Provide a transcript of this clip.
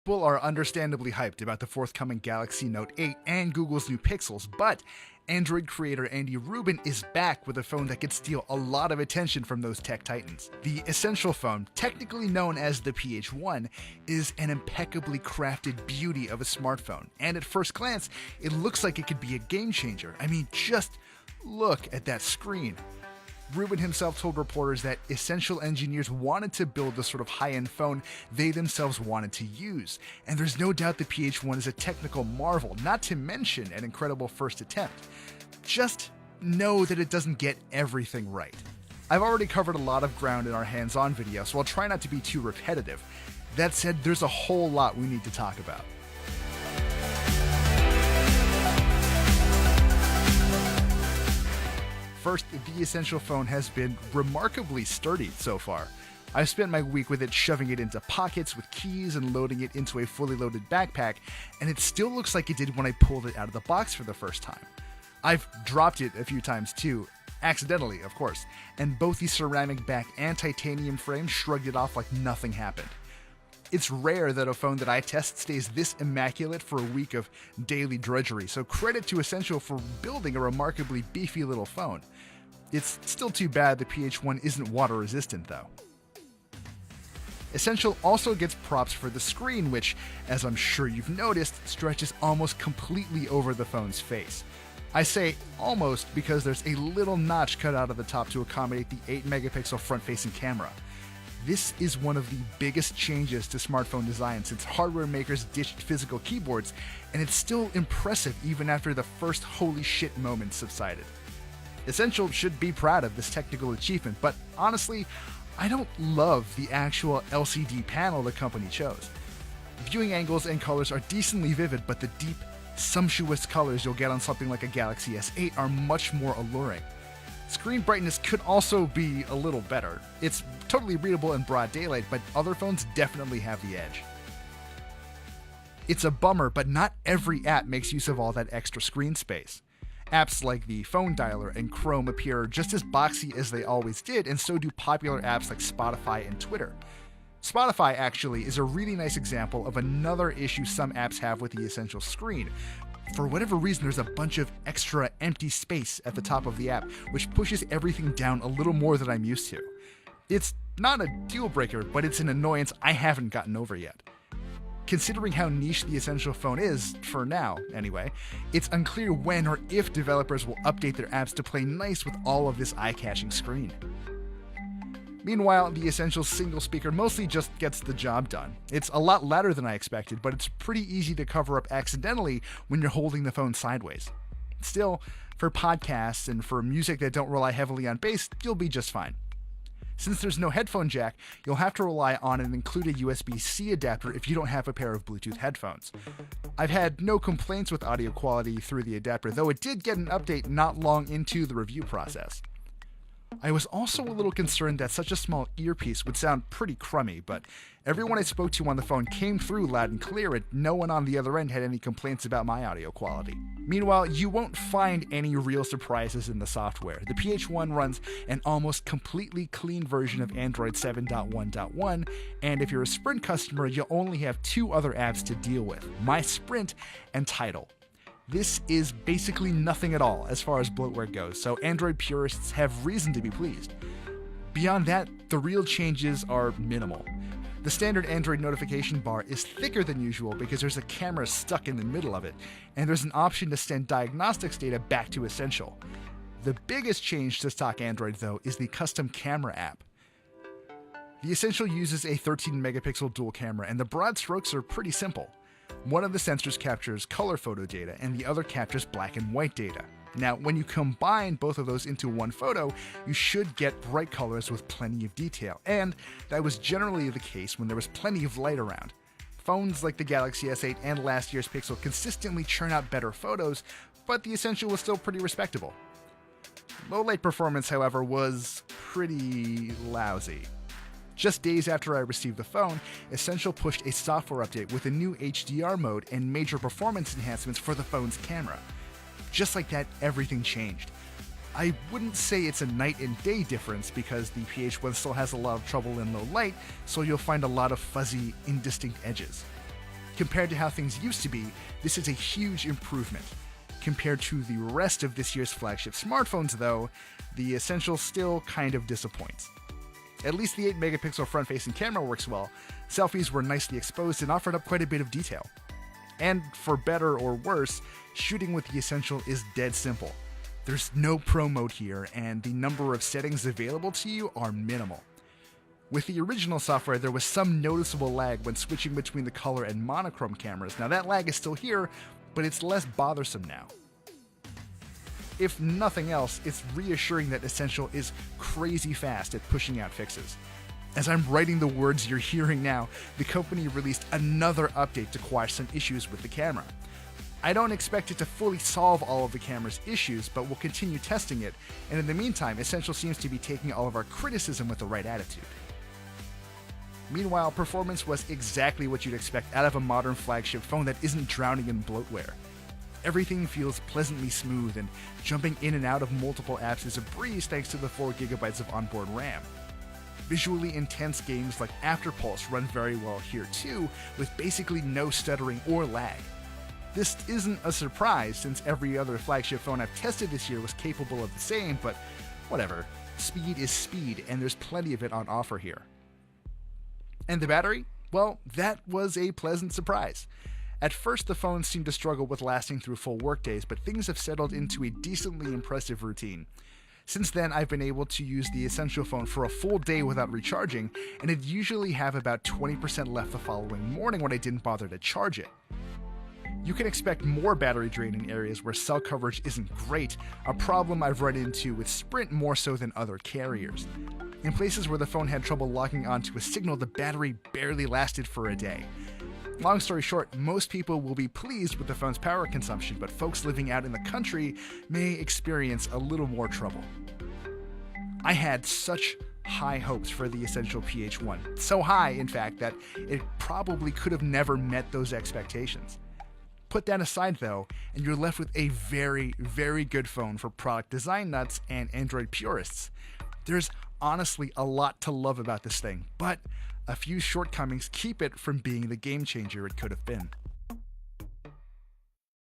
People are understandably hyped about the forthcoming Galaxy Note 8 and Google's new Pixels, but Android creator Andy Rubin is back with a phone that could steal a lot of attention from those tech titans. The Essential phone, technically known as the PH1, is an impeccably crafted beauty of a smartphone, and at first glance, it looks like it could be a game changer. I mean, just look at that screen. Rubin himself told reporters that Essential engineers wanted to build the sort of high-end phone they themselves wanted to use, and there's no doubt the PH1 is a technical marvel, not to mention an incredible first attempt. Just know that it doesn't get everything right. I've already covered a lot of ground in our hands-on video, so I'll try not to be too repetitive. That said, there's a whole lot we need to talk about. First, the Essential phone has been remarkably sturdy so far. I've spent my week with it shoving it into pockets with keys and loading it into a fully loaded backpack, and it still looks like it did when I pulled it out of the box for the first time. I've dropped it a few times too, accidentally of course, and both the ceramic back and titanium frame shrugged it off like nothing happened. It's rare that a phone that I test stays this immaculate for a week of daily drudgery, so credit to Essential for building a remarkably beefy little phone. It's still too bad the PH1 isn't water resistant though. Essential also gets props for the screen, which, as I'm sure you've noticed, stretches almost completely over the phone's face. I say almost because there's a little notch cut out of the top to accommodate the 8-megapixel front-facing camera. This is one of the biggest changes to smartphone design since hardware makers ditched physical keyboards, and it's still impressive even after the first holy shit moments subsided. Essential should be proud of this technical achievement, but honestly, I don't love the actual LCD panel the company chose. Viewing angles and colors are decently vivid, but the deep, sumptuous colors you'll get on something like a Galaxy S8 are much more alluring. Screen brightness could also be a little better. It's totally readable in broad daylight, but other phones definitely have the edge. It's a bummer, but not every app makes use of all that extra screen space. Apps like the phone dialer and Chrome appear just as boxy as they always did, and so do popular apps like Spotify and Twitter. Spotify, actually, is a really nice example of another issue some apps have with the Essential screen. For whatever reason, there's a bunch of extra empty space at the top of the app, which pushes everything down a little more than I'm used to. It's not a deal breaker, but it's an annoyance I haven't gotten over yet. Considering how niche the Essential phone is, for now anyway, it's unclear when or if developers will update their apps to play nice with all of this eye-catching screen. Meanwhile, the Essential single speaker mostly just gets the job done. It's a lot louder than I expected, but it's pretty easy to cover up accidentally when you're holding the phone sideways. Still, for podcasts and for music that don't rely heavily on bass, you'll be just fine. Since there's no headphone jack, you'll have to rely on an included USB-C adapter if you don't have a pair of Bluetooth headphones. I've had no complaints with audio quality through the adapter, though it did get an update not long into the review process. I was also a little concerned that such a small earpiece would sound pretty crummy, but everyone I spoke to on the phone came through loud and clear, and no one on the other end had any complaints about my audio quality. Meanwhile, you won't find any real surprises in the software. The PH1 runs an almost completely clean version of Android 7.1.1, and if you're a Sprint customer, you'll only have two other apps to deal with: My Sprint and Tidal. This is basically nothing at all as far as bloatware goes, so Android purists have reason to be pleased. Beyond that, the real changes are minimal. The standard Android notification bar is thicker than usual because there's a camera stuck in the middle of it, and there's an option to send diagnostics data back to Essential. The biggest change to stock Android, though, is the custom camera app. The Essential uses a 13-megapixel dual camera, and the broad strokes are pretty simple. One of the sensors captures color photo data, and the other captures black and white data. Now, when you combine both of those into one photo, you should get bright colors with plenty of detail, and that was generally the case when there was plenty of light around. Phones like the Galaxy S8 and last year's Pixel consistently churn out better photos, but the Essential was still pretty respectable. Low light performance, however, was pretty lousy. Just days after I received the phone, Essential pushed a software update with a new HDR mode and major performance enhancements for the phone's camera. Just like that, everything changed. I wouldn't say it's a night and day difference because the PH1 still has a lot of trouble in low light, so you'll find a lot of fuzzy, indistinct edges. Compared to how things used to be, this is a huge improvement. Compared to the rest of this year's flagship smartphones, though, the Essential still kind of disappoints. At least the 8-megapixel front-facing camera works well, selfies were nicely exposed and offered up quite a bit of detail. And for better or worse, shooting with the Essential is dead simple. There's no pro mode here, and the number of settings available to you are minimal. With the original software, there was some noticeable lag when switching between the color and monochrome cameras. Now that lag is still here, but it's less bothersome now. If nothing else, it's reassuring that Essential is crazy fast at pushing out fixes. As I'm writing the words you're hearing now, the company released another update to quash some issues with the camera. I don't expect it to fully solve all of the camera's issues, but we'll continue testing it, and in the meantime, Essential seems to be taking all of our criticism with the right attitude. Meanwhile, performance was exactly what you'd expect out of a modern flagship phone that isn't drowning in bloatware. Everything feels pleasantly smooth, and jumping in and out of multiple apps is a breeze thanks to the 4GB of onboard RAM. Visually intense games like Afterpulse run very well here too, with basically no stuttering or lag. This isn't a surprise since every other flagship phone I've tested this year was capable of the same, but whatever. Speed is speed, and there's plenty of it on offer here. And the battery? Well, that was a pleasant surprise. At first, the phone seemed to struggle with lasting through full workdays, but things have settled into a decently impressive routine. Since then, I've been able to use the Essential phone for a full day without recharging, and it'd usually have about 20% left the following morning when I didn't bother to charge it. You can expect more battery drain in areas where cell coverage isn't great, a problem I've run into with Sprint more so than other carriers. In places where the phone had trouble locking onto a signal, the battery barely lasted for a day. Long story short, most people will be pleased with the phone's power consumption, but folks living out in the country may experience a little more trouble. I had such high hopes for the Essential PH1, so high, in fact, that it probably could have never met those expectations. Put that aside, though, and you're left with a very, very good phone for product design nuts and Android purists. There's honestly a lot to love about this thing, but a few shortcomings keep it from being the game changer it could have been.